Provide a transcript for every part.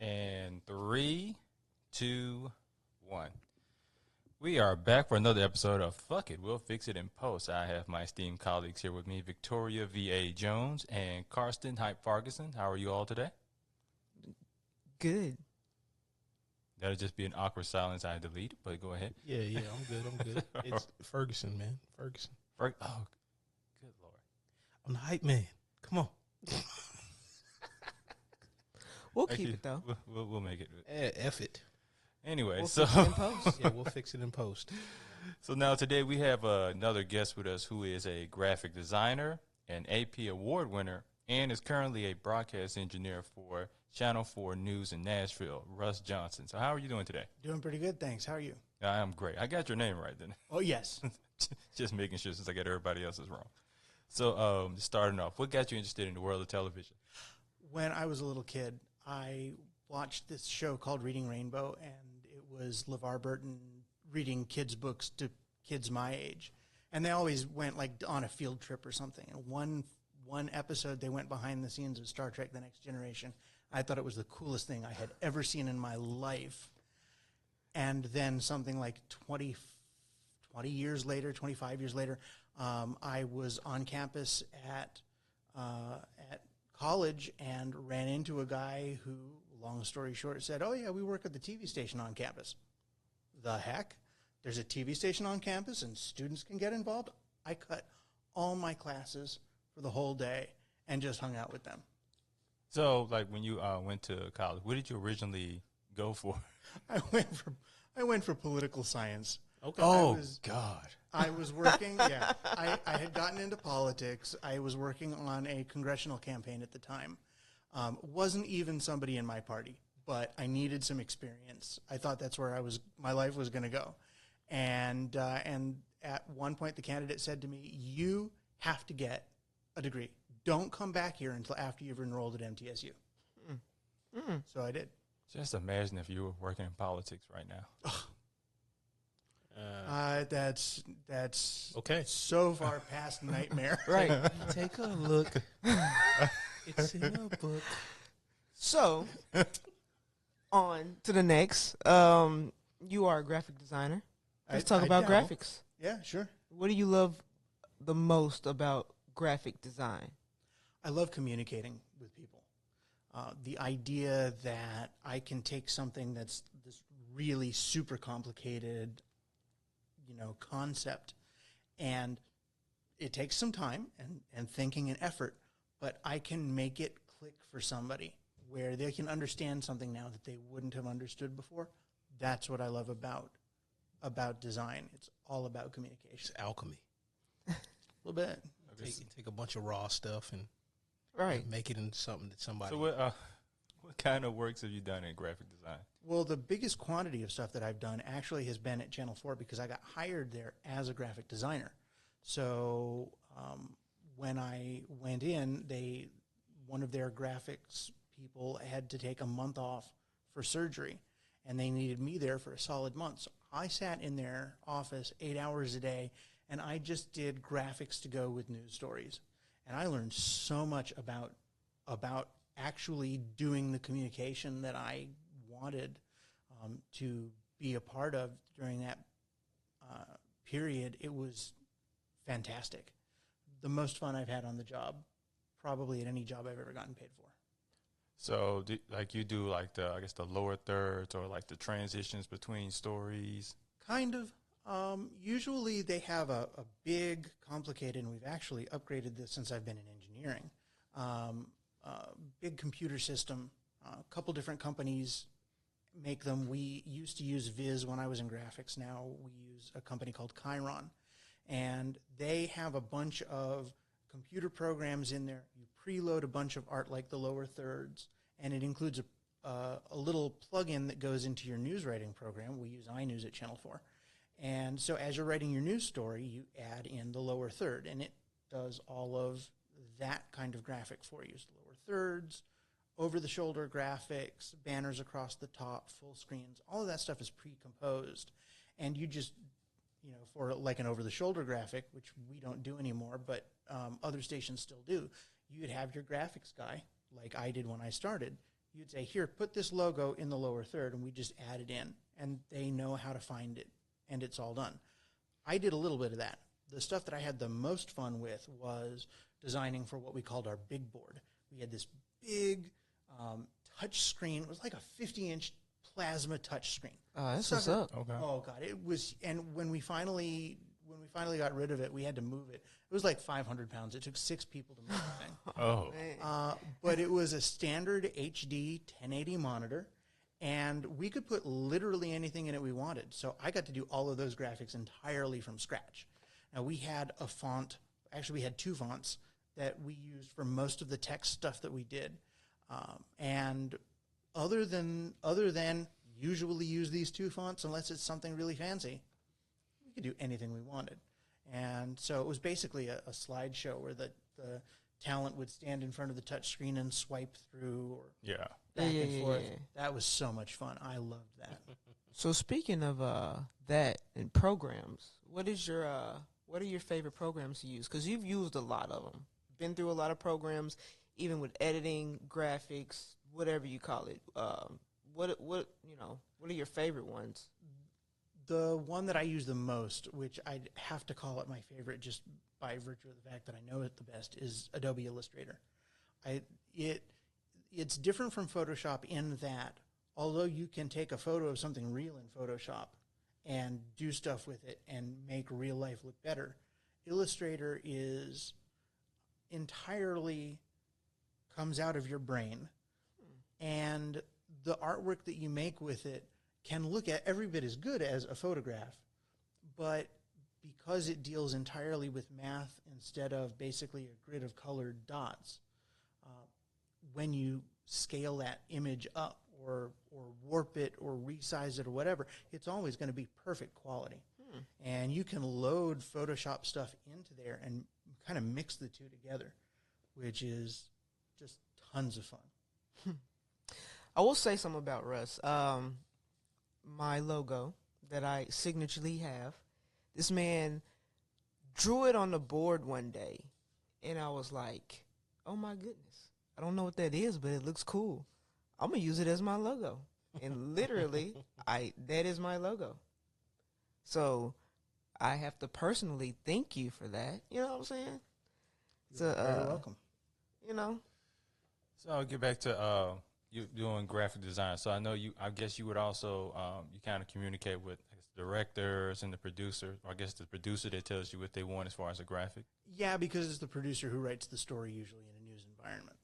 And 3, 2, 1. We are back for another episode of Fuck It, We'll Fix It in Post. I have my esteemed colleagues here with me, Victoria V.A. Jones and Karsten Hype Farguson. How are you all today? Good. That'll just be an awkward silence I delete, but go ahead. Yeah, I'm good. It's Ferguson, man. Ferguson. Oh, good Lord. I'm the hype man. Come on. We'll keep it, though. We'll make it. F it. Anyway, We'll so fix it in post. Yeah, we'll fix it in post. So now today we have another guest with us who is a graphic designer, an AP award winner, and is currently a broadcast engineer for Channel 4 News in Nashville, Russ Johnson. So how are you doing today? Doing pretty good, thanks. How are you? I am great. I got your name right then. Oh, yes. Just making sure since I got everybody else's wrong. So just starting off, what got you interested in the world of television? When I was a little kid, I watched this show called Reading Rainbow, and it was LeVar Burton reading kids' books to kids my age. And they always went like on a field trip or something. And one episode, they went behind the scenes of Star Trek: The Next Generation. I thought it was the coolest thing I had ever seen in my life. And then something like 20 years later, 25 years later, I was on campus at college and ran into a guy who, long story short, said, "Oh, yeah, we work at the TV station on campus." The heck? There's a TV station on campus and students can get involved? I cut all my classes for the whole day and just hung out with them. So, like, when you went to college, what did you originally go for? I went for political science. Okay. Oh, God. I was working, yeah. I had gotten into politics. I was working on a congressional campaign at the time. Wasn't even somebody in my party, but I needed some experience. I thought that's where my life was going to go. And at one point, the candidate said to me, "You have to get a degree. Don't come back here until after you've enrolled at MTSU." So I did. Just imagine if you were working in politics right now. That's Okay. so far past nightmare. Right. Take a look. It's in a book. So, on to the next. You are a graphic designer. Let's talk about dabble. graphics. Yeah, sure. What do you love the most about graphic design? I love communicating with people. The idea that I can take something that's this really super complicated, concept, and it takes some time and thinking and effort, but I can make it click for somebody where they can understand something now that they wouldn't have understood before. That's what I love about design. It's all about communication. It's alchemy. A little bit. Take a bunch of raw stuff and Right. make it into something that somebody. So what kind of works have you done in graphic design? Well, the biggest quantity of stuff that I've done actually has been at Channel 4 because I got hired there as a graphic designer. So when I went in, one of their graphics people had to take a month off for surgery, and they needed me there for a solid month. So I sat in their office 8 hours a day, and I just did graphics to go with news stories. And I learned so much about actually doing the communication that I wanted to be a part of during that period. It was fantastic. The most fun I've had on the job, probably at any job I've ever gotten paid for. So, you do the lower thirds or like the transitions between stories? Kind of. Usually they have a big, complicated, and we've actually upgraded this since I've been in engineering, big computer system. A couple different companies make them. We used to use Viz when I was in graphics. Now we use a company called Chiron. And they have a bunch of computer programs in there. You preload a bunch of art like the lower thirds, and it includes a little plug-in that goes into your news writing program. We use iNews at Channel 4. And so as you're writing your news story, you add in the lower third, and it does all of that kind of graphic for you. So lower thirds, over-the-shoulder graphics, banners across the top, full screens, all of that stuff is pre-composed. And you just, for like an over-the-shoulder graphic, which we don't do anymore, but other stations still do, you'd have your graphics guy, like I did when I started. you'd say, here, put this logo in the lower third, and we just add it in, and they know how to find it, and it's all done. I did a little bit of that. The stuff that I had the most fun with was designing for what we called our big board. We had this big touch screen. It was like a 50-inch plasma touch screen. That's what's up. Okay. Oh God, it was. And when we finally got rid of it, we had to move it. It was like 500 pounds. It took 6 people to move the thing. Oh. Man. But it was a standard HD 1080 monitor, and we could put literally anything in it we wanted. So I got to do all of those graphics entirely from scratch. Now we had a font. Actually, we had 2 fonts that we used for most of the text stuff that we did. And other than usually use these 2 fonts, unless it's something really fancy, we could do anything we wanted. And so it was basically a slideshow where the talent would stand in front of the touch screen and swipe through or Yeah. back and Yeah. forth. That was so much fun. I loved that. So speaking of that and programs, what are your favorite programs to use? Because you've used a lot of them, been through a lot of programs, even with editing, graphics, whatever you call it. What are your favorite ones? The one that I use the most, which I'd have to call it my favorite just by virtue of the fact that I know it the best, is Adobe Illustrator. It's different from Photoshop in that although you can take a photo of something real in Photoshop and do stuff with it and make real life look better, Illustrator is entirely comes out of your brain, and the artwork that you make with it can look at every bit as good as a photograph, but because it deals entirely with math instead of basically a grid of colored dots, when you scale that image up or warp it or resize it or whatever, it's always going to be perfect quality. And you can load Photoshop stuff into there and kind of mix the two together, which is just tons of fun. I will say something about Russ. My logo that I signaturely have, this man drew it on the board one day, and I was like, oh my goodness, I don't know what that is, but it looks cool. I'm going to use it as my logo. And literally, that is my logo. So I have to personally thank you for that. You know what I'm saying? You're very welcome. You know? So I'll get back to you doing graphic design. So I guess you would also, you kind of communicate with directors and the producer, or I guess the producer that tells you what they want as far as a graphic. Yeah, because it's the producer who writes the story usually in a news environment.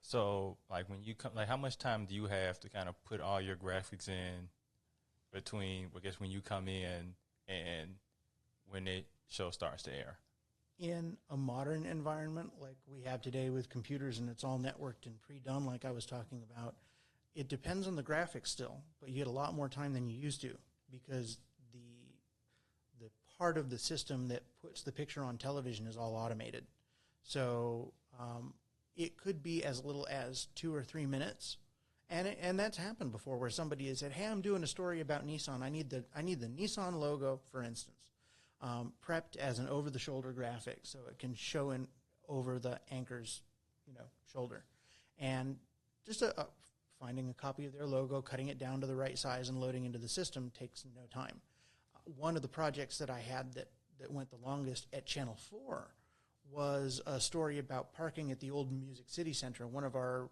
So, like, when you come, like, how much time do you have to kind of put all your graphics in between, I guess, when you come in and when the show starts to air? In a modern environment like we have today with computers and it's all networked and pre-done like I was talking about, it depends on the graphics still, but you get a lot more time than you used to because the part of the system that puts the picture on television is all automated. So it could be as little as 2 or 3 minutes, and that's happened before where somebody has said, "Hey, I'm doing a story about Nissan. I need the Nissan logo, for instance, prepped as an over-the-shoulder graphic so it can show in over the anchor's shoulder," and just finding a copy of their logo, cutting it down to the right size, and loading into the system takes no time. One of the projects that I had that went the longest at Channel 4 was a story about parking at the old Music City Center. One of our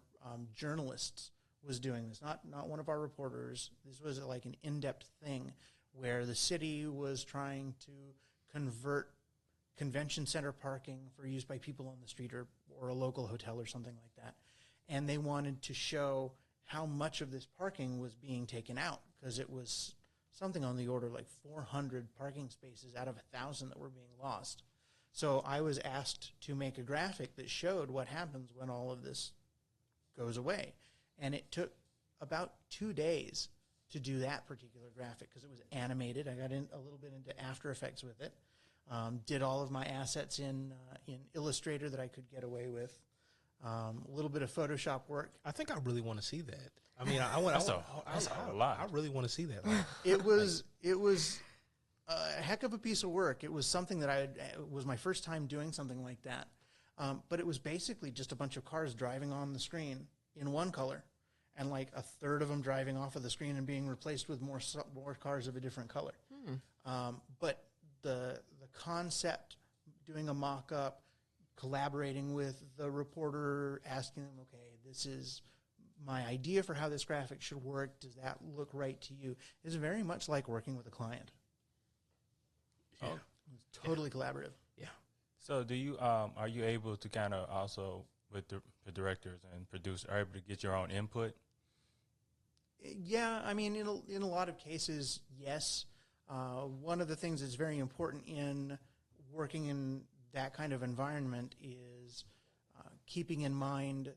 journalists was doing this, not one of our reporters. This was like an in-depth thing where the city was trying to convert convention center parking for use by people on the street or a local hotel or something like that. And they wanted to show how much of this parking was being taken out because it was something on the order of like 400 parking spaces out of 1,000 that were being lost. So I was asked to make a graphic that showed what happens when all of this goes away. And it took about 2 days to do that particular graphic because it was animated. I got in a little bit into After Effects with it. Did all of my assets in Illustrator that I could get away with. A little bit of Photoshop work. I think I really want to see that. I mean, That's a lot. I really want to see that. Like, It was a heck of a piece of work. It was something that it was my first time doing something like that. But it was basically just a bunch of cars driving on the screen in one color. and like a third of them driving off of the screen and being replaced with more cars of a different color. But the concept, doing a mock-up, collaborating with the reporter, asking them, okay, this is my idea for how this graphic should work. Does that look right to you? Is very much like working with a client. Yeah. Oh, it's totally collaborative. Yeah. So do you are you able to kind of also with the directors and producers are able to get your own input? Yeah, I mean, in a lot of cases, yes. One of the things that's very important in working in that kind of environment is keeping in mind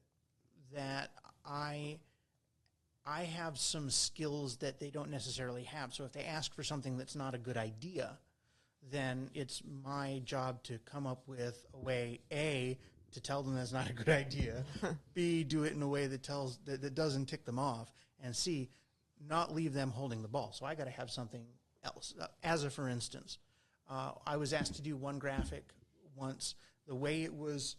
that I have some skills that they don't necessarily have. So if they ask for something that's not a good idea, then it's my job to come up with a way, A, to tell them that's not a good idea, B, do it in a way that that doesn't tick them off, and C, not leave them holding the ball. So I got to have something else. As a for instance, I was asked to do one graphic once. The way it was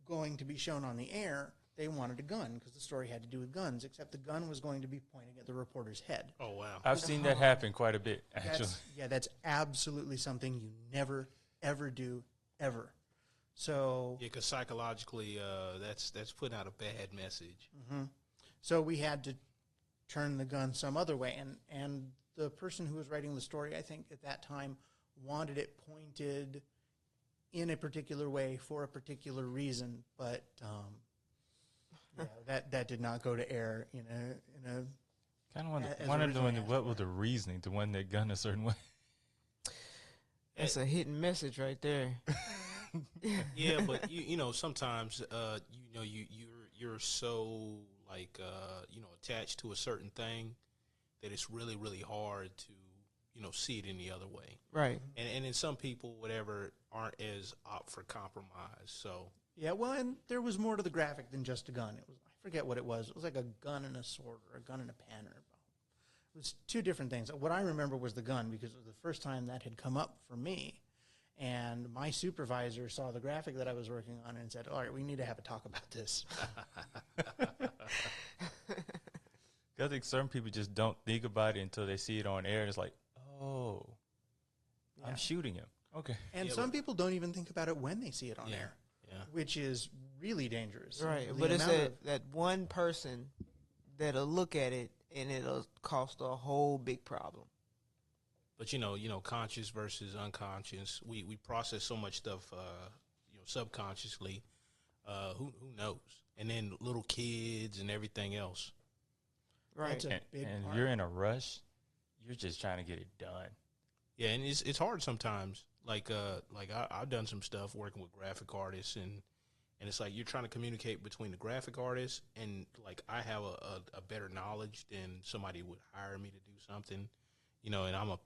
going to be shown on the air, they wanted a gun because the story had to do with guns, except the gun was going to be pointing at the reporter's head. Oh, wow. I've seen that happen quite a bit, actually. That's absolutely something you never, ever do, ever. So Yeah, because psychologically, that's putting out a bad message. So we had to turn the gun some other way, and the person who was writing the story, I think at that time, wanted it pointed in a particular way for a particular reason, but that did not go to air in a Kind of as wondering originally what asked was the reasoning to want that gun a certain way. That's a hidden message right there. Yeah, but you know sometimes you're so like attached to a certain thing that it's really really hard to see it any other way. Right. And then some people whatever aren't as up for compromise. So yeah. Well, and there was more to the graphic than just a gun. It was, I forget what it was. It was like a gun and a sword, or a gun and a pen, or it was two different things. What I remember was the gun because it was the first time that had come up for me. And my supervisor saw the graphic that I was working on and said, all right, we need to have a talk about this. I think certain people just don't think about it until they see it on air. And it's like, oh, Yeah. I'm shooting him. Okay. And Yeah, some people don't even think about it when they see it on Yeah. air, yeah. which is really dangerous. Right. The But it's amount of- that one person that'll look at it and it'll cost a whole big problem. But conscious versus unconscious. We process so much stuff, subconsciously. Who knows? And then little kids and everything else. Right. That's a big And part. you're in a rush. You're just trying to get it done. Yeah, and it's hard sometimes. Like I've done some stuff working with graphic artists, and it's like you're trying to communicate between the graphic artist and like I have a better knowledge than somebody would hire me to do something, and I'm a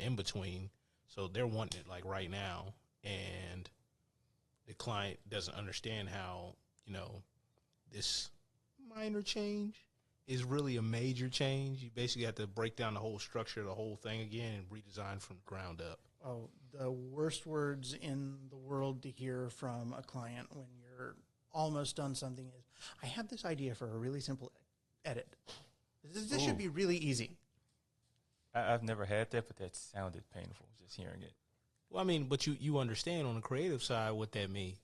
in between, so they're wanting it like right now, and the client doesn't understand how this minor change is really a major change. You basically have to break down the whole structure of the whole thing again and redesign from the ground up. Oh, the worst words in the world to hear from a client when you're almost done something is, I have this idea for a really simple edit. This should be really easy. I've never had that, but that sounded painful just hearing it. Well, I mean, but you understand on the creative side what that means.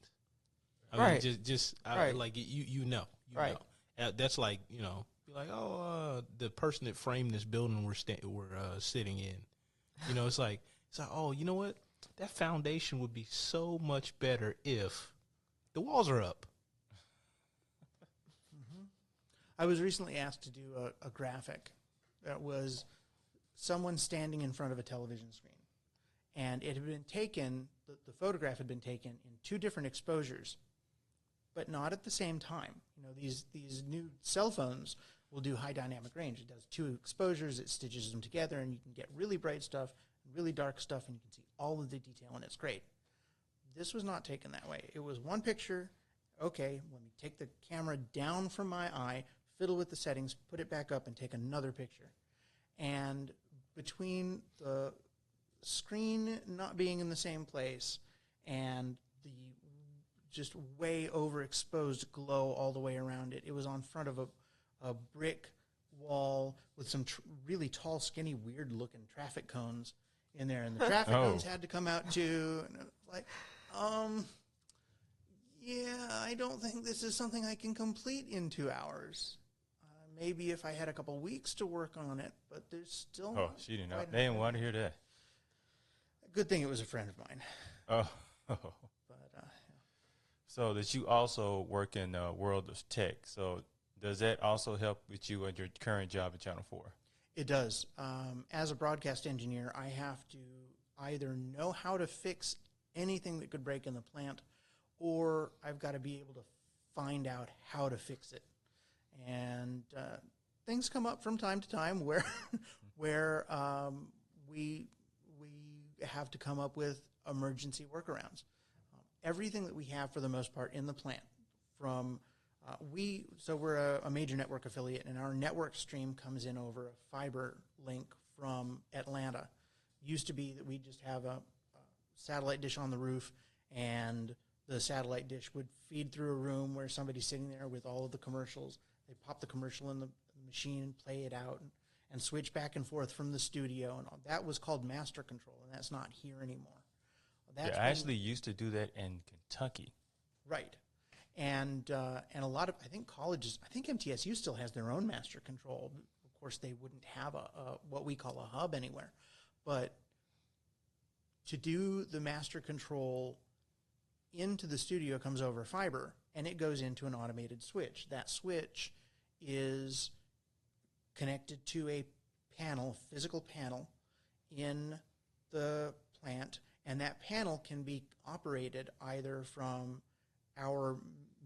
I Right. mean, Right. like you know. Right. That's like be like, the person that framed this building we're sitting in. It's like oh, you know what? That foundation would be so much better if the walls are up. I was recently asked to do a graphic that was someone standing in front of a television screen. And it had been taken, the photograph had been taken in two different exposures, but not at the same time. These new cell phones will do high dynamic range. It does two exposures, it stitches them together, and you can get really bright stuff, really dark stuff, and you can see all of the detail, and it's great. This was not taken that way. It was one picture. Okay, let me take the camera down from my eye, fiddle with the settings, put it back up, and take another picture. And between the screen not being in the same place and the just way overexposed glow all the way around it, it was on front of a a brick wall with some really tall, skinny, weird-looking traffic cones in there, and the traffic cones had to come out too. And it was like, yeah, I don't think this is something I can complete in 2 hours. Maybe if I had a couple weeks to work on it, but there's still. Oh, she didn't know. They didn't want to hear that. Good thing it was a friend of mine. Oh. But yeah. So that you also work in the world of tech. So does that also help with you at your current job at Channel 4? It does. As a broadcast engineer, I have to either know how to fix anything that could break in the plant, or I've got to be able to find out how to fix it. And things come up from time to time where we have to come up with emergency workarounds. Everything that we have, for the most part, in the plant, from we're a major network affiliate, and our network stream comes in over a fiber link from Atlanta. Used to be that we just have a satellite dish on the roof, and the satellite dish would feed through a room where somebody's sitting there with all of the commercials. They pop the commercial in the machine, play it out, and switch back and forth from the studio. And all. That was called master control, and that's not here anymore. I actually used to do that in Kentucky. Right. And a lot of, I think colleges, I think MTSU still has their own master control. Of course, they wouldn't have a what we call a hub anywhere. But to do the master control into the studio comes over fiber, and it goes into an automated switch. That switch is connected to a panel, physical panel, in the plant, and that panel can be operated either from our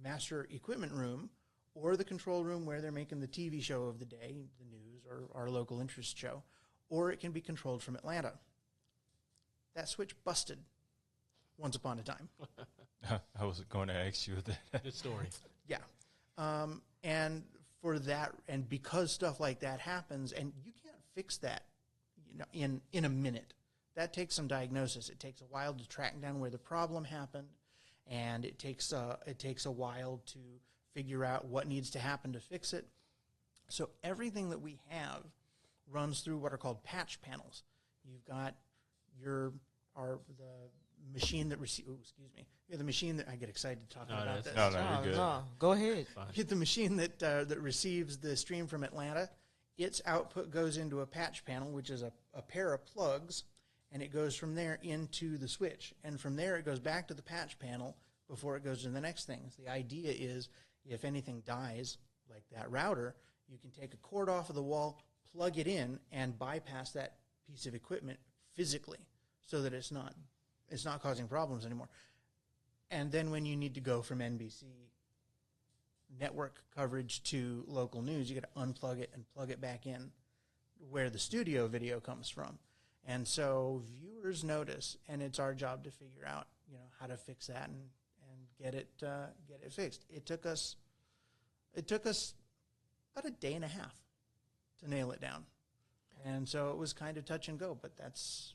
master equipment room or the control room where they're making the TV show of the day, the news, or our local interest show, or it can be controlled from Atlanta. That switch busted once upon a time. I was going to ask you that. Good story. Yeah. And for that, and because stuff like that happens, and you can't fix that, in a minute. That takes some diagnosis. It takes a while to track down where the problem happened, and it takes a while to figure out what needs to happen to fix it. So everything that we have runs through what are called patch panels. You've got the machine that the machine that I get excited talking about this. No, you're good. No, go ahead. Get the machine that receives the stream from Atlanta. Its output goes into a patch panel, which is a pair of plugs, and it goes from there into the switch. And from there, it goes back to the patch panel before it goes to the next thing. So the idea is, if anything dies, like that router, you can take a cord off of the wall, plug it in, and bypass that piece of equipment physically, so that it's not causing problems anymore. And then when you need to go from NBC network coverage to local news, you got to unplug it and plug it back in where the studio video comes from. And so viewers notice, and it's our job to figure out, how to fix that and get it fixed. It took us about a day and a half to nail it down. And so it was kind of touch and go, but that's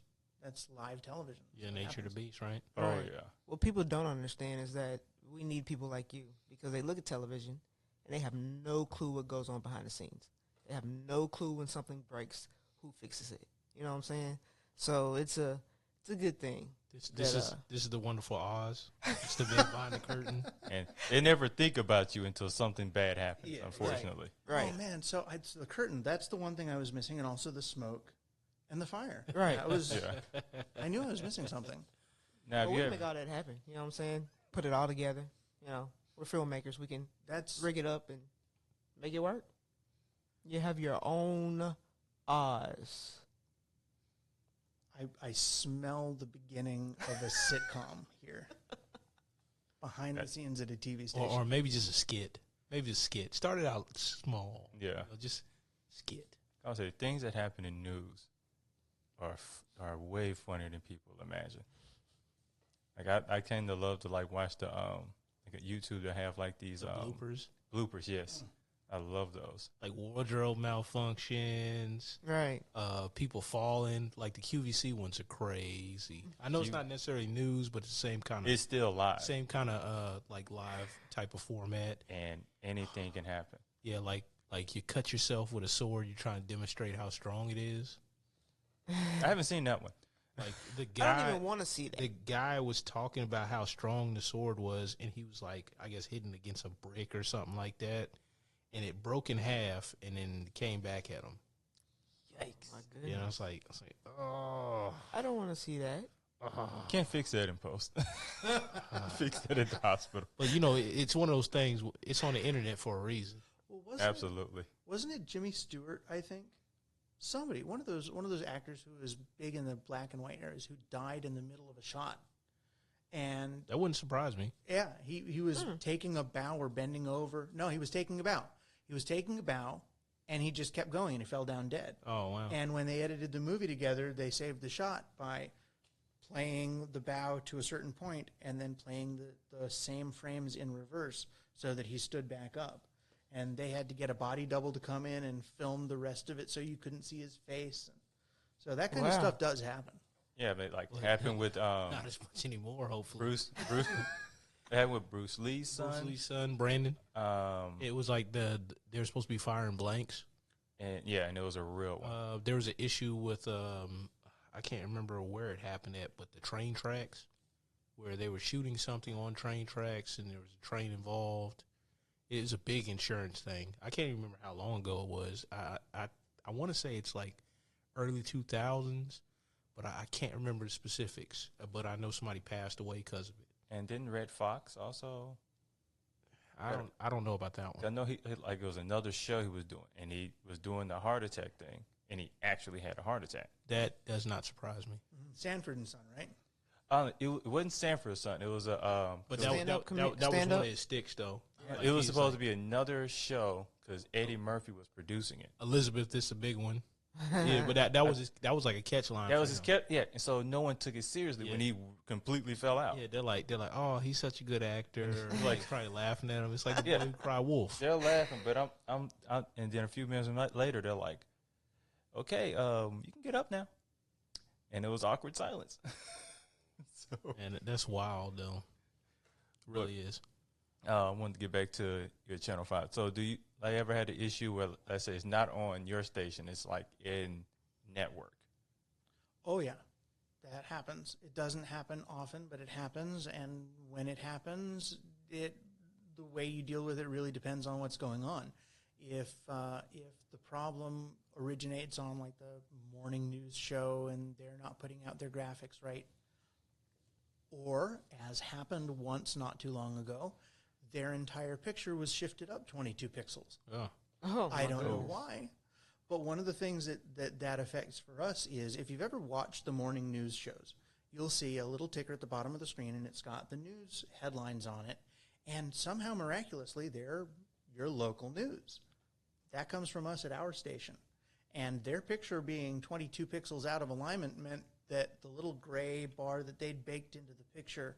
live television. Yeah, nature of the beast, right? Oh, Right. yeah. What people don't understand is that we need people like you, because they look at television and they have no clue what goes on behind the scenes. They have no clue when something breaks, who fixes it. You know what I'm saying? So it's a good thing. This is the wonderful Oz. It's the man behind the curtain. And they never think about you until something bad happens, Yeah, unfortunately. Right. Oh, man. So it's the curtain. That's the one thing I was missing, and also the smoke and the fire. Right. That was, Yeah. I knew I was missing something. Now, But if we you can ever, make all that happen. You know what I'm saying? Put it all together. We're filmmakers. We can rig it up and make it work. You have your own Oz. I smell the beginning of a sitcom here. Behind the scenes at a TV station. Or maybe just a skit. Maybe just a skit. Started out small. yeah, Just skit. I'll say things that happen in news are way funnier than people imagine. Like I tend to love to watch the like at YouTube to have these The bloopers. Bloopers, yes, I love those. Like wardrobe malfunctions. Right. People falling. Like the QVC ones are crazy. I know it's not necessarily news, but it's the same kind of. It's still live, Same kind of like live type of format. and anything can happen. Yeah, like Like you cut yourself with a sword, you're trying to demonstrate how strong it is. I haven't seen that one. Like the I don't guy, even want to see that. the guy was talking about how strong the sword was, and he was like, I guess hitting against a brick or something like that, and it broke in half, and then came back at him. Yikes! My You know, goodness. it's like, oh, I don't want to see that. Can't fix that in post. Fix that at the hospital. But you know, it's one of those things. It's on the internet for a reason. Well, wasn't Absolutely. wasn't it Jimmy Stewart? I think somebody, one of those actors who was big in the black and white eras, who died in the middle of a shot, and That wouldn't surprise me. yeah, he was taking a bow or bending over. No, he was taking a bow. He was taking a bow, and he just kept going, and he fell down dead. Oh wow. And when they edited the movie together, they saved the shot by playing the bow to a certain point and then playing the same frames in reverse so that he stood back up. And they had to get a body double to come in and film the rest of it so you couldn't see his face. So that kind of Wow. stuff does happen. Yeah, but like happened with Not as much anymore, hopefully. Bruce. It happened with Bruce Lee's son. Bruce Lee's son, Brandon. It was like they were supposed to be firing blanks. And it was a real one. There was an issue with I can't remember where it happened at, but the train tracks, where they were shooting something on train tracks, and there was a train involved. It was a big insurance thing. I can't even remember how long ago it was. I want to say it's like early 2000s, but I can't remember the specifics. But I know somebody passed away because of it. And didn't Red Fox also? I don't know about that one. I know he like it was another show he was doing, and he was doing the heart attack thing, and he actually had a heart attack. That does not surprise me. Sanford and Son, right? It wasn't Sanford's son. It was a But it was, Stand-up that was one stand-up? of his sticks, though. it was supposed to be another show because Eddie Murphy was producing it. Elizabeth. This is a big one. Yeah, but that was like a catch line. That for was his him. and so no one took it seriously when he completely fell out. Yeah, they're like, oh, he's such a good actor. Like probably laughing at him. It's like the boy who cried wolf. They're laughing, but I'm and then a few minutes later they're like, okay, you can get up now, and it was awkward silence. So And that's wild, though. It really is. I wanted to get back to your Channel 5. So do you ever had an issue where, let's say, it's not on your station, it's like in network? Oh, yeah. That happens. It doesn't happen often, but it happens. And when it happens, the way you deal with it really depends on what's going on. If the problem originates on like the morning news show and they're not putting out their graphics right, or as happened once not too long ago, their entire picture was shifted up 22 pixels. Oh. Oh, I don't know goodness. why, but one of the things that affects for us is if you've ever watched the morning news shows, you'll see a little ticker at the bottom of the screen, and it's got the news headlines on it, and somehow miraculously they're your local news. That comes from us at our station, and their picture being 22 pixels out of alignment meant that the little gray bar that they'd baked into the picture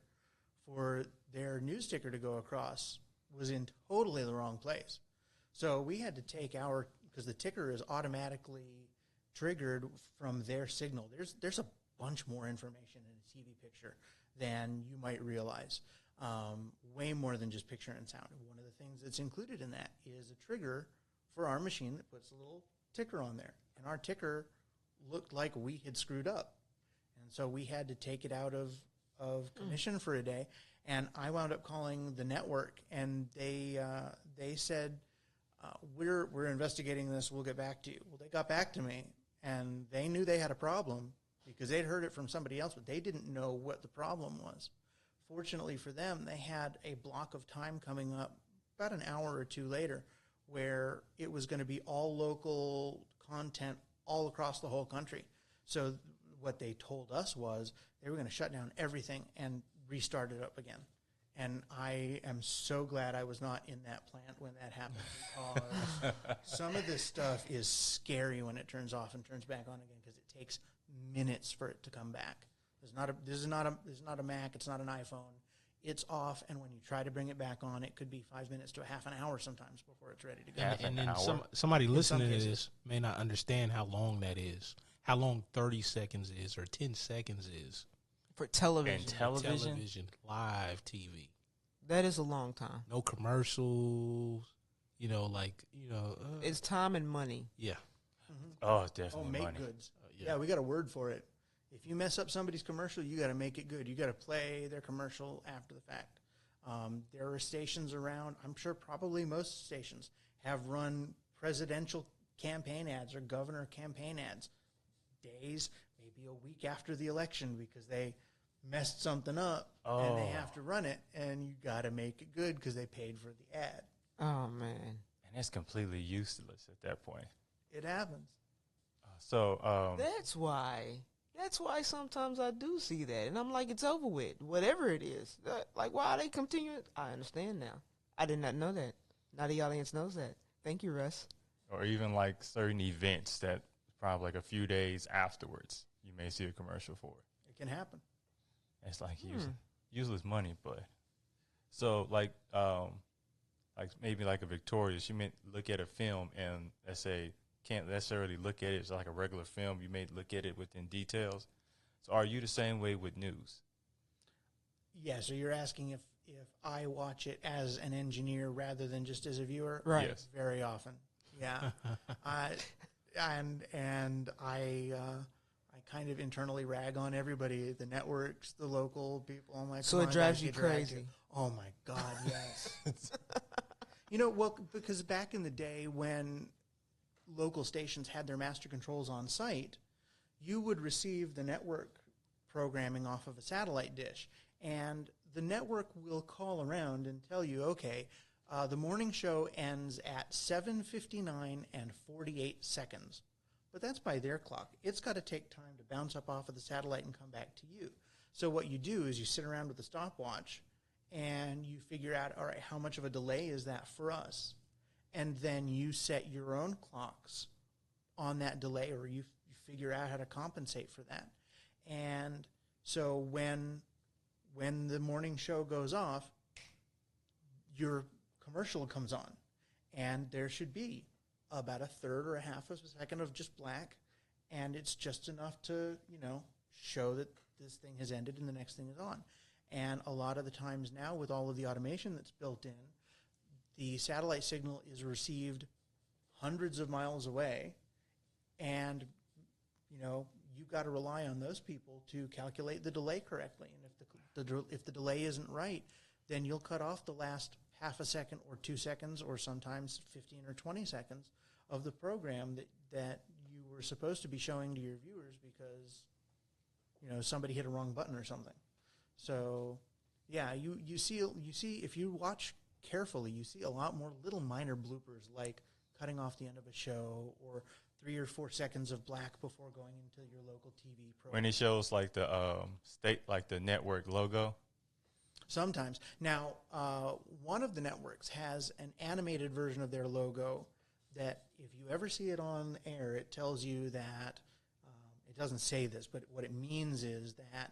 for their news ticker to go across was in totally the wrong place. So we had to take because the ticker is automatically triggered from their signal. There's a bunch more information in a TV picture than you might realize. Way more than just picture and sound. One of the things that's included in that is a trigger for our machine that puts a little ticker on there. And our ticker looked like we had screwed up. And so we had to take it out of commission for a day. And I wound up calling the network, and they said, we're investigating this. We'll get back to you. Well, they got back to me, and they knew they had a problem because they'd heard it from somebody else, but they didn't know what the problem was. Fortunately for them, they had a block of time coming up about an hour or two later where it was going to be all local content all across the whole country. So what they told us was they were going to shut down everything and restart it up again. And I am so glad I was not in that plant when that happened, because some of this stuff is scary when it turns off and turns back on again, because it takes minutes for it to come back. This is not a Mac. It's not an iPhone. It's off, and when you try to bring it back on, it could be 5 minutes to a half an hour sometimes before it's ready to go. And then somebody listening to this may not understand how long that is, how long 30 seconds is or 10 seconds is. For television. And television? Live TV. That is a long time. No commercials. It's time and money. yeah. Oh, it's definitely make money. goods. Yeah. Yeah, we got a word for it. If you mess up somebody's commercial, you got to make it good. You got to play their commercial after the fact. There are stations around, I'm sure probably most stations have run presidential campaign ads or governor campaign ads days, maybe a week after the election because they messed something up and they have to run it, and you got to make it good because they paid for the ad. Oh man, And that's completely useless at that point. It happens. So, that's why. That's why sometimes I do see that, and I'm like, it's over with. Whatever it is, like, why are they continuing? I understand now. I did not know that. Now the audience knows that. Thank you, Russ. or even like certain events that probably like a few days afterwards, you may see a commercial for it. It can happen. It's like useless money, but so like maybe like a Victorious, you may look at a film and let's say can't necessarily look at it as like a regular film. You may look at it within details. So are you the same way with news? Yeah, so you're asking if I watch it as an engineer rather than just as a viewer? Right. Yes. Very often. Yeah. I kind of internally rag on everybody, the networks, the local people. I'm like, So "Come it on, drives guys, you get your act crazy. together." Oh my God, yes. Well, because back in the day when local stations had their master controls on site, you would receive the network programming off of a satellite dish, and the network will call around and tell you, okay, the morning show ends at 7:59 and 48 seconds. But that's by their clock. It's got to take time to bounce up off of the satellite and come back to you. So what you do is you sit around with a stopwatch and you figure out, all right, how much of a delay is that for us? And then you set your own clocks on that delay, or you figure out how to compensate for that. And so when the morning show goes off, your commercial comes on, and there should be about a third or a half of a second of just black, and it's just enough to, show that this thing has ended and the next thing is on. And a lot of the times now, with all of the automation that's built in, the satellite signal is received hundreds of miles away, and, you've got to rely on those people to calculate the delay correctly. And if the delay isn't right, then you'll cut off the last half a second or 2 seconds or sometimes 15 or 20 seconds of the program that you were supposed to be showing to your viewers because, somebody hit a wrong button or something. So, yeah, you see if you watch carefully, you see a lot more little minor bloopers like cutting off the end of a show or 3 or 4 seconds of black before going into your local TV program. When it shows like the the network logo. Sometimes. Now, one of the networks has an animated version of their logo that if you ever see it on air, it tells you that, it doesn't say this, but what it means is that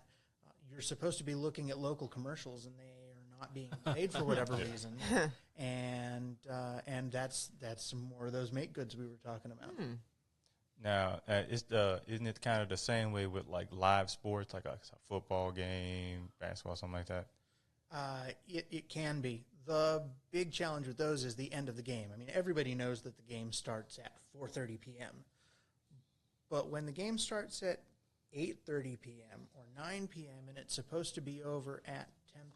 you're supposed to be looking at local commercials and they are not being played for whatever reason. And that's some more of those make goods we were talking about. Now, isn't it kind of the same way with like live sports, like a football game, basketball, something like that? It can be. The big challenge with those is the end of the game. I mean, everybody knows that the game starts at 4:30 p.m. But when the game starts at 8:30 p.m. or 9 p.m. and it's supposed to be over at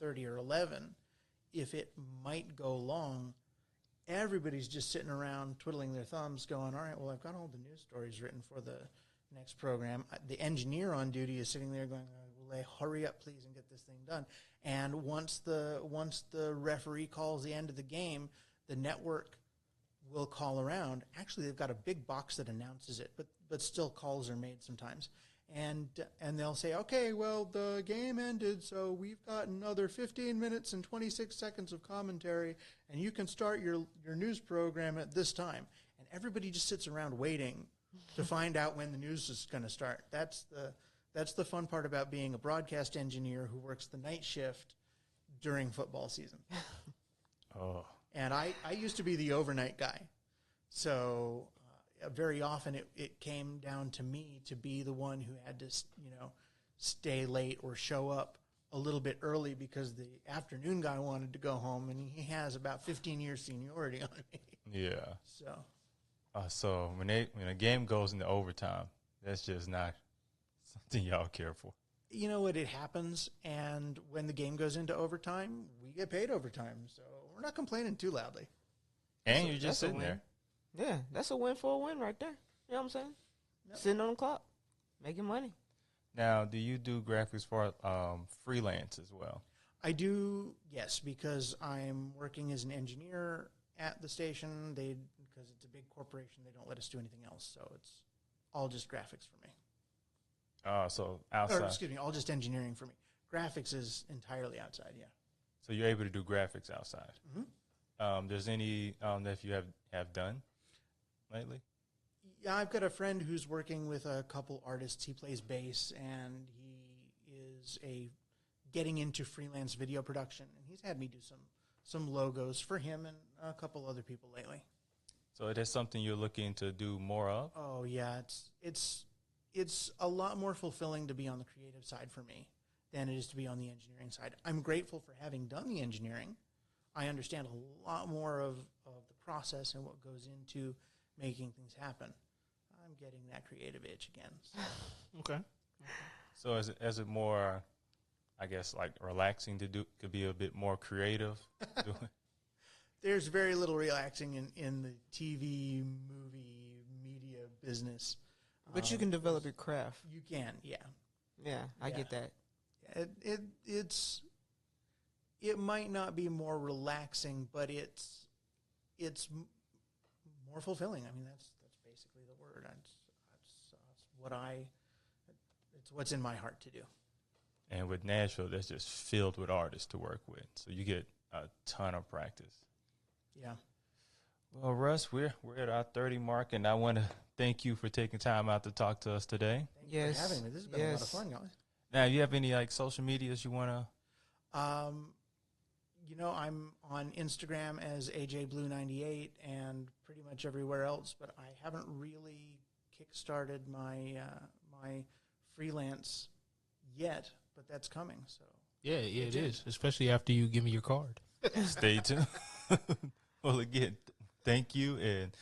10:30 or 11, if it might go long, everybody's just sitting around twiddling their thumbs going, all right, well, I've got all the news stories written for the next program. The engineer on duty is sitting there going, will they hurry up, please, and get this thing done? And once the referee calls the end of the game, the network will call around. Actually, they've got a big box that announces it, but still calls are made sometimes. And they'll say, okay, well, the game ended, so we've got another 15 minutes and 26 seconds of commentary, and you can start your news program at this time. And everybody just sits around waiting to find out when the news is going to start. That's the fun part about being a broadcast engineer who works the night shift during football season. Oh. And I used to be the overnight guy. So very often it came down to me to be the one who had to, stay late or show up a little bit early because the afternoon guy wanted to go home, and he has about 15 years seniority on me. Yeah. So When a game goes into overtime, that's just not something y'all care for. you know what? It happens, and when the game goes into overtime, we get paid overtime. So we're not complaining too loudly. And So you're just that's a sitting win. there. Yeah, that's a win for a win right there. You know what I'm saying? Yep. Sitting on the clock, making money. Now, do you do graphics for freelance as well? I do, yes, because I'm working as an engineer at the station. Because it's a big corporation, they don't let us do anything else. So it's all just graphics for me. So outside. Or, excuse me, all just engineering for me. Graphics is entirely outside, yeah. So you're able to do graphics outside. Mm-hmm. There's any that you have done lately? Yeah, I've got a friend who's working with a couple artists. He plays bass, and he is getting into freelance video production. And he's had me do some logos for him and a couple other people lately. So it is something you're looking to do more of? Oh yeah, it's a lot more fulfilling to be on the creative side for me than it is to be on the engineering side. I'm grateful for having done the engineering. I understand a lot more of the process and what goes into making things happen. I'm getting that creative itch again. So. Okay. So is it more, I guess, like relaxing to do? Could be a bit more creative. There's very little relaxing in the TV, movie, media business. But you can develop your craft. You can, yeah. Yeah, I get that. It might not be more relaxing, but it's more fulfilling. I mean, that's basically the word. It's what's in my heart to do. And with Nashville, that's just filled with artists to work with. So you get a ton of practice. Yeah. Well, Russ, we're at our 30 mark, and I want to thank you for taking time out to talk to us today. Thank you for having me. This has been a lot of fun, guys. Now, you have any social medias you want to? I'm on Instagram as AJBlue98 and pretty much everywhere else, but I haven't really kickstarted my my freelance yet, but that's coming. So Yeah, it is, especially after you give me your card. Stay tuned. Well, again, thank you. And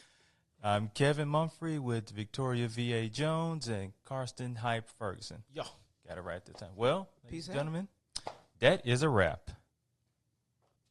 I'm Kevin Mumphrey with Victoria V.A. Jones and Karsten Hype Ferguson. Yeah. Got it right this time. Well, ladies Peace and out. gentlemen, that is a wrap.